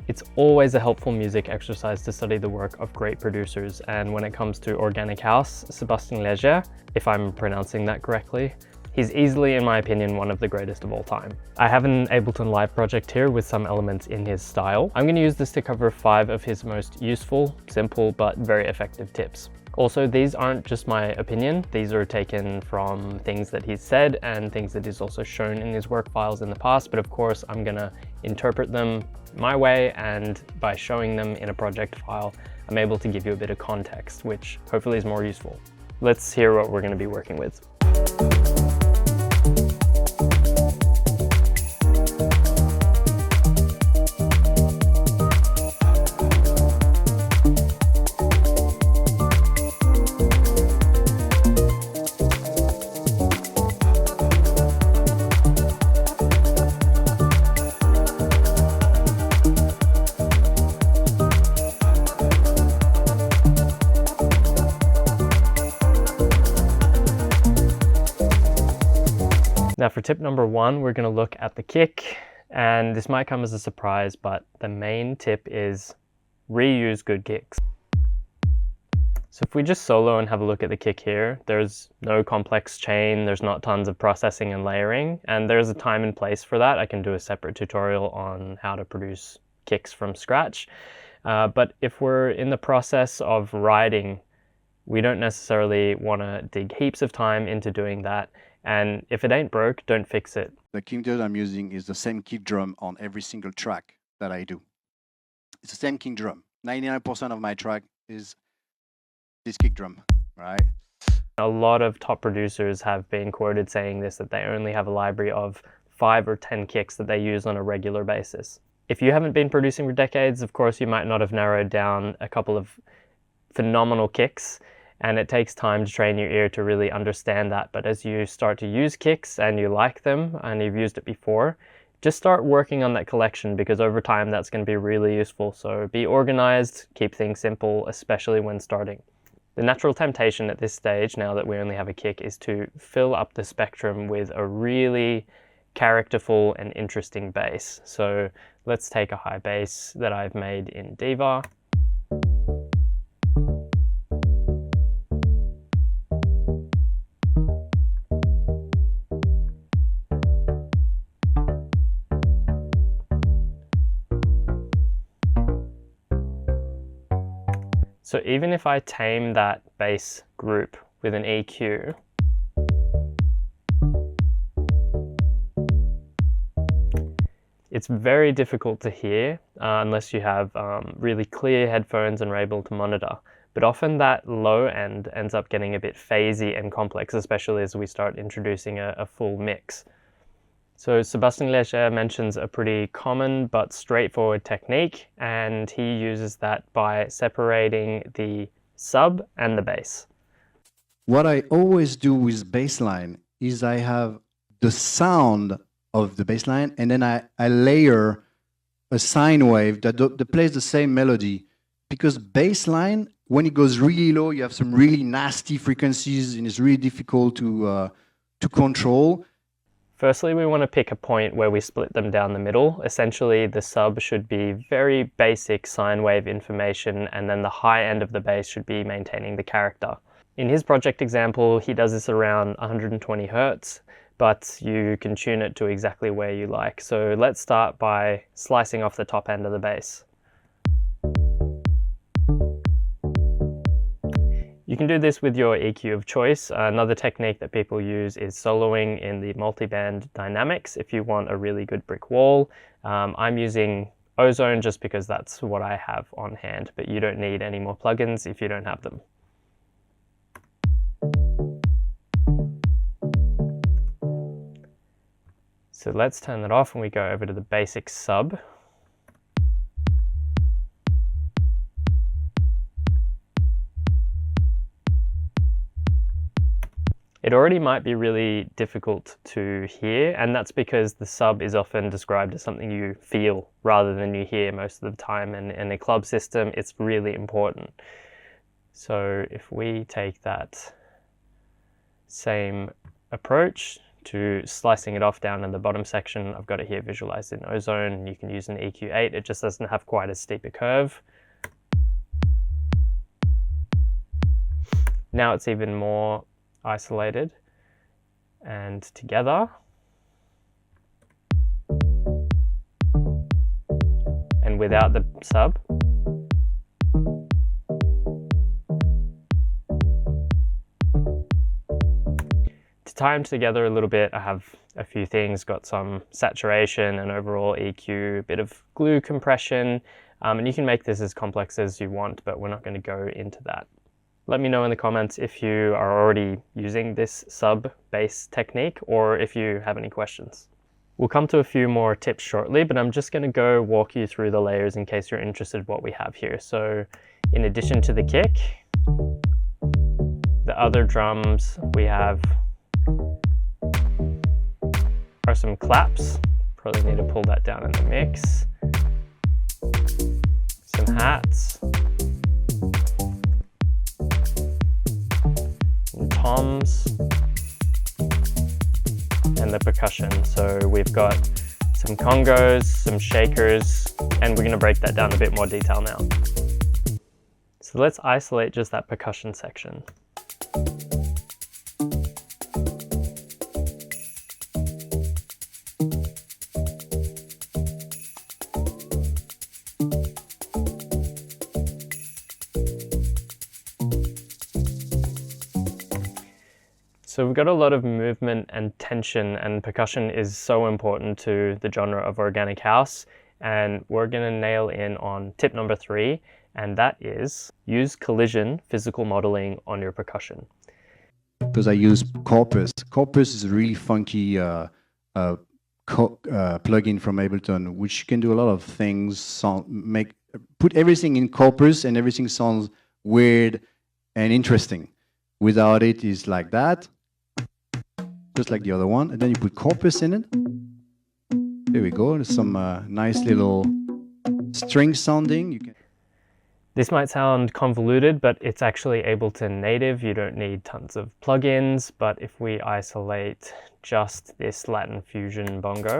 It's always a helpful music exercise to study the work of great producers, and when it comes to organic house, Sebastien Leger, if I'm pronouncing that correctly, he's easily, in my opinion, one of the greatest of all time. I have an Ableton Live project here with some elements in his style. I'm going to use this to cover 5 of his most useful, simple, but very effective tips. Also, these aren't just my opinion, these are taken from things that he's said and things that he's also shown in his work files in the past, but of course I'm gonna interpret them my way, and by showing them in a project file, I'm able to give you a bit of context, which hopefully is more useful. Let's hear what we're gonna be working with. Now for tip number 1, we're going to look at the kick, and this might come as a surprise, but the main tip is reuse good kicks. So if we just solo and have a look at the kick here, there's no complex chain, there's not tons of processing and layering, and there's a time and place for that. I can do a separate tutorial on how to produce kicks from scratch. But if we're in the process of writing, we don't necessarily want to dig heaps of time into doing that. And if it ain't broke, don't fix it. The kick drum I'm using is the same kick drum on every single track that I do. It's the same kick drum. 99% of my track is this kick drum, right? A lot of top producers have been quoted saying this, that they only have a library of 5 or 10 kicks that they use on a regular basis. If you haven't been producing for decades, of course, you might not have narrowed down a couple of phenomenal kicks, and it takes time to train your ear to really understand that. But as you start to use kicks and you like them and you've used it before, just start working on that collection, because over time that's going to be really useful. So be organized, keep things simple, especially when starting. The natural temptation at this stage, now that we only have a kick, is to fill up the spectrum with a really characterful and interesting bass. So let's take a high bass that I've made in Diva. So even if I tame that bass group with an EQ, it's very difficult to hear unless you have really clear headphones and are able to monitor. But often that low end ends up getting a bit phasey and complex, especially as we start introducing a full mix. So Sebastien Leger mentions a pretty common but straightforward technique, and he uses that by separating the sub and the bass. What I always do with bassline is I have the sound of the bassline, and then I layer a sine wave that plays the same melody. Because bassline, when it goes really low, you have some really nasty frequencies, and it's really difficult to control. Firstly, we want to pick a point where we split them down the middle. Essentially, the sub should be very basic sine wave information, and then the high end of the bass should be maintaining the character. In his project example, he does this around 120 Hertz, but you can tune it to exactly where you like. So let's start by slicing off the top end of the bass. You can do this with your EQ of choice. Another technique that people use is soloing in the multiband dynamics if you want a really good brick wall. I'm using Ozone just because that's what I have on hand, but you don't need any more plugins if you don't have them. So let's turn that off and we go over to the basic sub. It already might be really difficult to hear, and that's because the sub is often described as something you feel rather than you hear most of the time, and in a club system it's really important. So if we take that same approach to slicing it off down in the bottom section. I've got it here visualized in Ozone. You can use an EQ8, it just doesn't have quite as steep a curve. Now it's even more isolated and together. And without the sub. To tie them together a little bit, I have a few things, got some saturation and overall EQ, a bit of glue compression, and you can make this as complex as you want, but we're not going to go into that. Let me know in the comments if you are already using this sub-bass technique or if you have any questions. We'll come to a few more tips shortly, but I'm just going to go walk you through the layers in case you're interested in what we have here. So in addition to the kick, the other drums we have are some claps. Probably need to pull that down in the mix. Some hats. And toms. And the percussion. So we've got some congos, some shakers, and we're going to break that down in a bit more detail now. So let's isolate just that percussion section. So we've got a lot of movement and tension, and percussion is so important to the genre of organic house, and we're going to nail in on tip number 3, and that is use collision physical modeling on your percussion. Because I use Corpus. Corpus is a really funky plugin from Ableton, which can do a lot of things, put everything in Corpus and everything sounds weird and interesting. Without it, it's like that. Just like the other one, and then you put Corpus in it. There we go. There's some nice little string sounding. This might sound convoluted, but it's actually Ableton native. You don't need tons of plugins, but if we isolate just this Latin fusion bongo,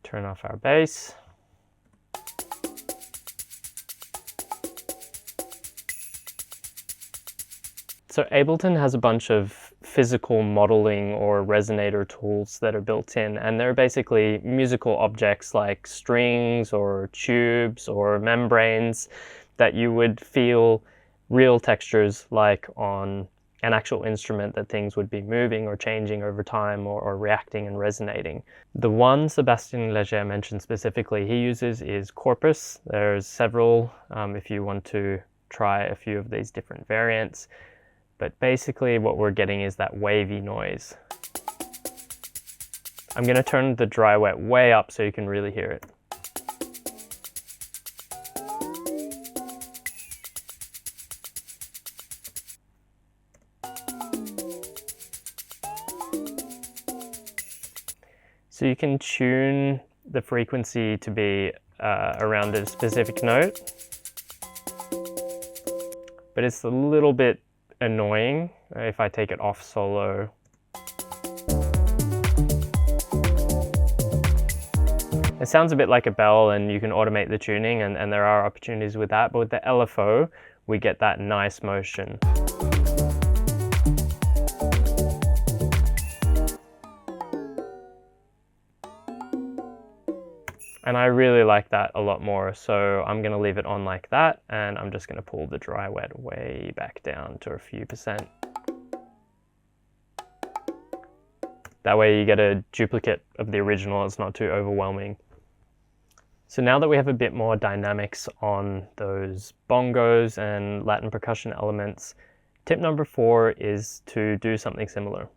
turn off our bass, so Ableton has a bunch of physical modeling or resonator tools that are built in, and they're basically musical objects like strings or tubes or membranes that you would feel real textures like on an actual instrument, that things would be moving or changing over time or reacting and resonating. The one Sebastien Leger mentioned specifically he uses is Corpus. There's several if you want to try a few of these different variants. But basically what we're getting is that wavy noise. I'm going to turn the dry wet way up so you can really hear it. So you can tune the frequency to be around a specific note, but it's a little bit annoying if I take it off solo. It sounds a bit like a bell, and you can automate the tuning, and there are opportunities with that, but with the LFO we get that nice motion. And I really like that a lot more, so I'm going to leave it on like that, and I'm just going to pull the dry wet way back down to a few percent. That way you get a duplicate of the original, it's not too overwhelming. So now that we have a bit more dynamics on those bongos and Latin percussion elements, tip number 4 is to do something similar.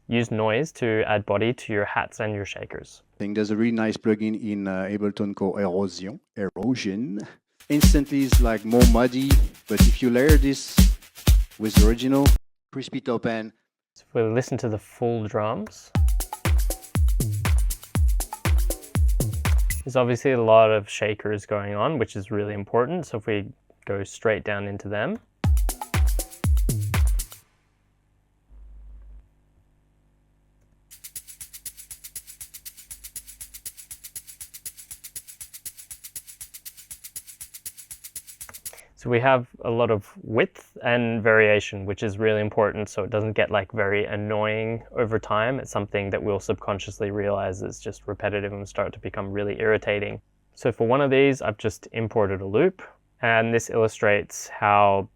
Use noise to add body to your hats and your shakers. I think there's a really nice plugin in Ableton called Erosion. Instantly it's like more muddy, but if you layer this with the original crispy top end. So if we listen to the full drums, There's obviously a lot of shakers going on, which is really important. So if we go straight down into them. So we have a lot of width and variation, which is really important so it doesn't get like very annoying over time. It's something that we'll subconsciously realize is just repetitive and start to become really irritating. So for one of these, I've just imported a loop, and this illustrates how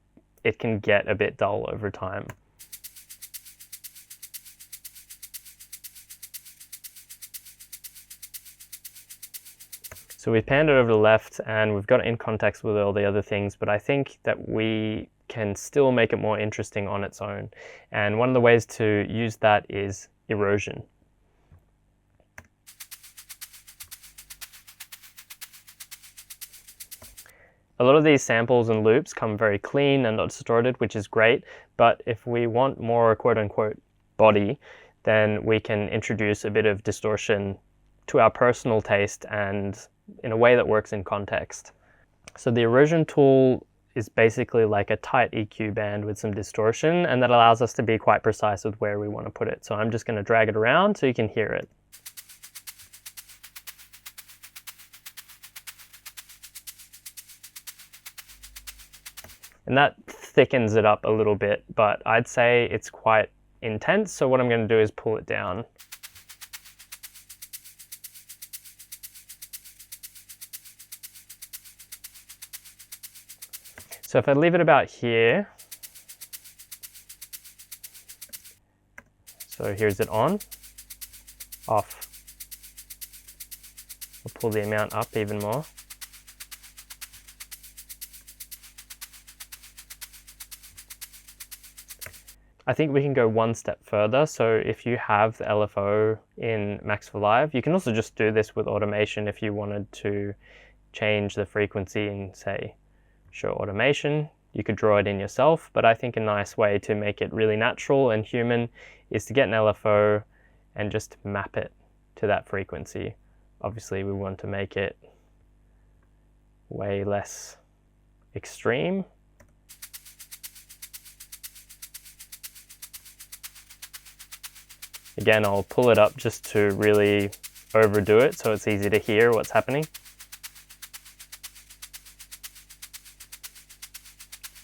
it can get a bit dull over time. So we've panned it over to the left and we've got it in context with all the other things, but I think that we can still make it more interesting on its own. And one of the ways to use that is erosion. A lot of these samples and loops come very clean and not distorted, which is great, but if we want more quote-unquote body, then we can introduce a bit of distortion to our personal taste and in a way that works in context. So the erosion tool is basically like a tight EQ band with some distortion, and that allows us to be quite precise with where we want to put it. So I'm just going to drag it around so you can hear it. And that thickens it up a little bit, but I'd say it's quite intense. So what I'm going to do is pull it down. So if I leave it about here, so here's it on, off. We'll pull the amount up even more. I think we can go one step further. So if you have the LFO in Max for Live, you can also just do this with automation if you wanted to change the frequency and say, show automation. You could draw it in yourself, but I think a nice way to make it really natural and human is to get an LFO and just map it to that frequency. Obviously we want to make it way less extreme. Again, I'll pull it up just to really overdo it so it's easy to hear what's happening.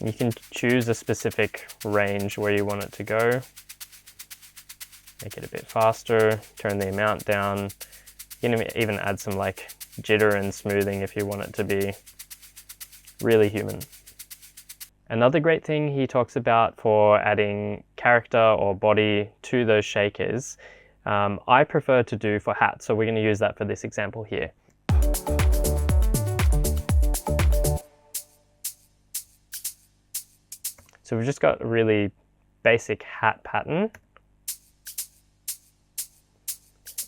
You can choose a specific range where you want it to go. Make it a bit faster, turn the amount down. You can even add some like jitter and smoothing if you want it to be really human. Another great thing he talks about for adding character or body to those shakers, I prefer to do for hats, so we're going to use that for this example here. So we've just got a really basic hat pattern.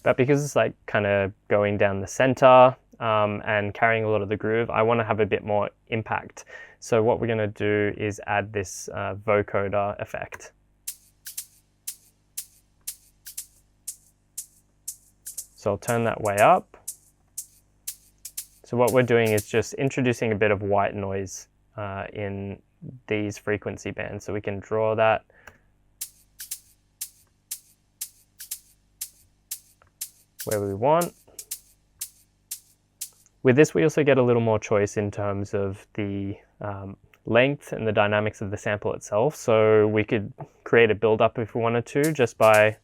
But because it's like kind of going down the center and carrying a lot of the groove, I want to have a bit more impact. So what we're going to do is add this vocoder effect. So I'll turn that way up. So what we're doing is just introducing a bit of white noise in these frequency bands. So we can draw that. Where we want. With this, we also get a little more choice in terms of the length and the dynamics of the sample itself. So we could create a build-up if we wanted to, just by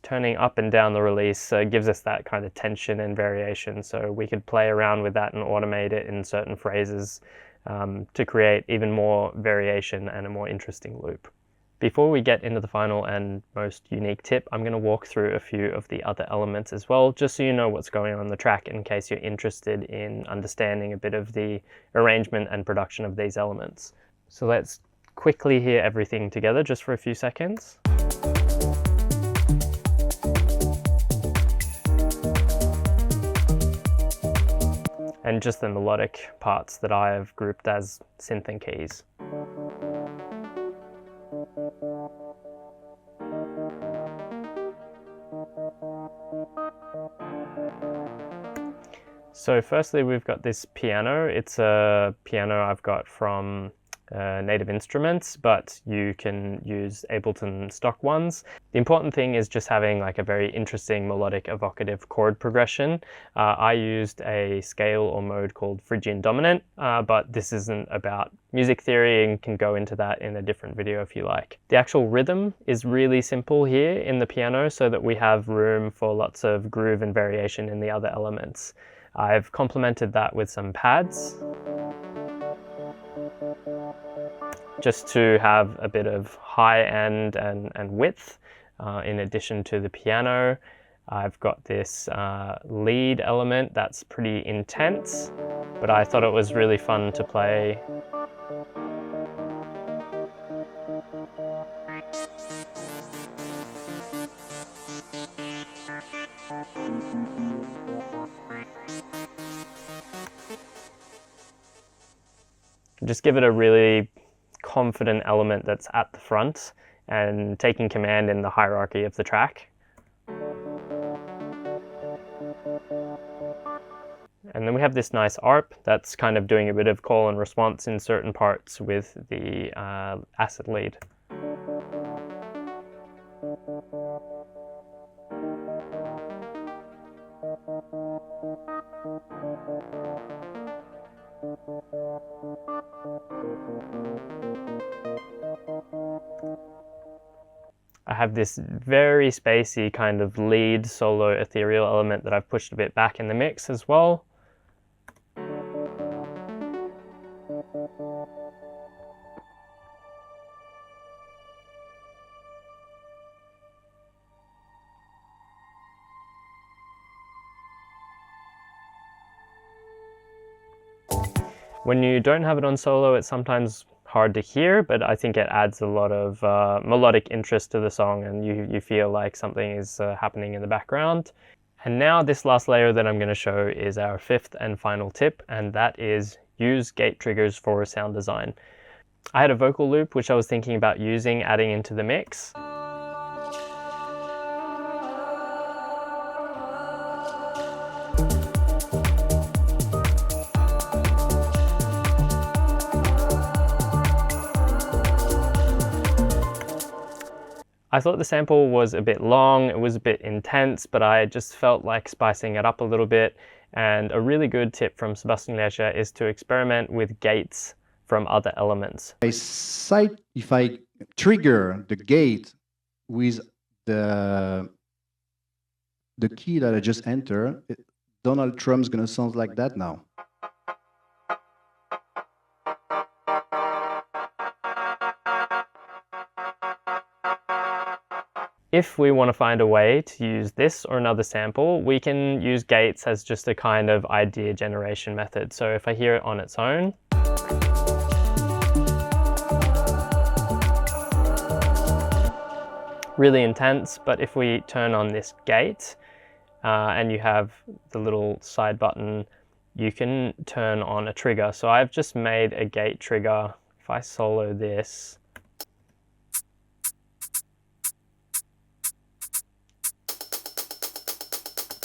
turning up and down the release. Gives us that kind of tension and variation. So we could play around with that and automate it in certain phrases to create even more variation and a more interesting loop. Before we get into the final and most unique tip, I'm going to walk through a few of the other elements as well, just so you know what's going on the track in case you're interested in understanding a bit of the arrangement and production of these elements. So let's quickly hear everything together just for a few seconds. And just the melodic parts that I have grouped as synth and keys. So firstly, we've got this piano. It's a piano I've got from Native Instruments, but you can use Ableton stock ones. The important thing is just having like a very interesting melodic evocative chord progression. I used a scale or mode called Phrygian dominant, but this isn't about music theory and can go into that in a different video if you like. The actual rhythm is really simple here in the piano so that we have room for lots of groove and variation in the other elements. I've complemented that with some pads just to have a bit of high end and width in addition to the piano. I've got this lead element that's pretty intense, but I thought it was really fun to play. Just give it a really confident element that's at the front and taking command in the hierarchy of the track. And then we have this nice ARP that's kind of doing a bit of call and response in certain parts with the acid lead. I have this very spacey kind of lead solo ethereal element that I've pushed a bit back in the mix as well. When you don't have it on solo, it's sometimes hard to hear, but I think it adds a lot of melodic interest to the song, and you feel like something is happening in the background. And now this last layer that I'm going to show is our fifth and final tip, and that is use gate triggers for sound design. I had a vocal loop which I was thinking about adding into the mix. I thought the sample was a bit long, it was a bit intense, but I just felt like spicing it up a little bit. And a really good tip from Sebastien Leger is to experiment with gates from other elements. If I trigger the gate with the key that I just entered, Donald Trump's gonna sound like that now. If we want to find a way to use this or another sample, we can use gates as just a kind of idea generation method. So if I hear it on its own, really intense, but if we turn on this gate and you have the little side button, you can turn on a trigger. So I've just made a gate trigger. If I solo this,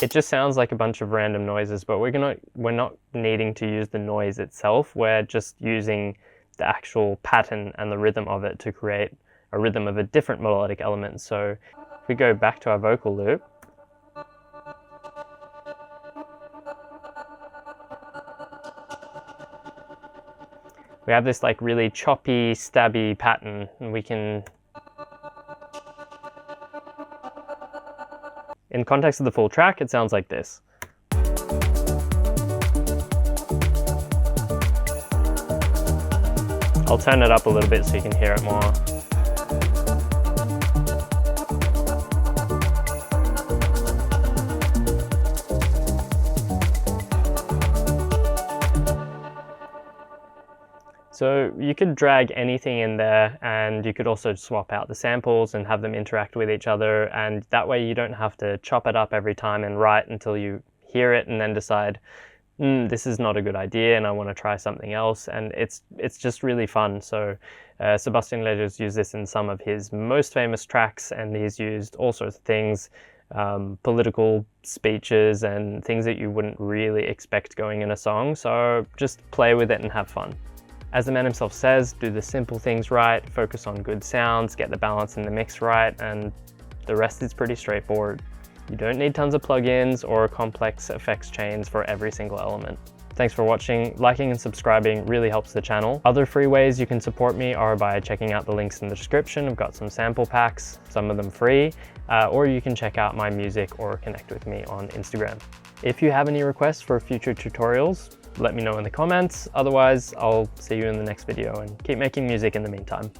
it just sounds like a bunch of random noises, but we're not needing to use the noise itself. We're just using the actual pattern and the rhythm of it to create a rhythm of a different melodic element. So if we go back to our vocal loop, we have this like really choppy, stabby pattern, and we can, in context of the full track, it sounds like this. I'll turn it up a little bit so you can hear it more. So you could drag anything in there, and you could also swap out the samples and have them interact with each other, and that way you don't have to chop it up every time and write until you hear it and then decide, this is not a good idea and I want to try something else. And it's just really fun. So Sebastien Leger's used this in some of his most famous tracks, and he's used all sorts of things. political speeches and things that you wouldn't really expect going in a song. So just play with it and have fun. As the man himself says, do the simple things right, focus on good sounds, get the balance in the mix right, and the rest is pretty straightforward. You don't need tons of plugins or complex effects chains for every single element. Thanks for watching. Liking and subscribing really helps the channel. Other free ways you can support me are by checking out the links in the description. I've got some sample packs, some of them free, or you can check out my music or connect with me on Instagram. If you have any requests for future tutorials, let me know in the comments. Otherwise, I'll see you in the next video and keep making music in the meantime.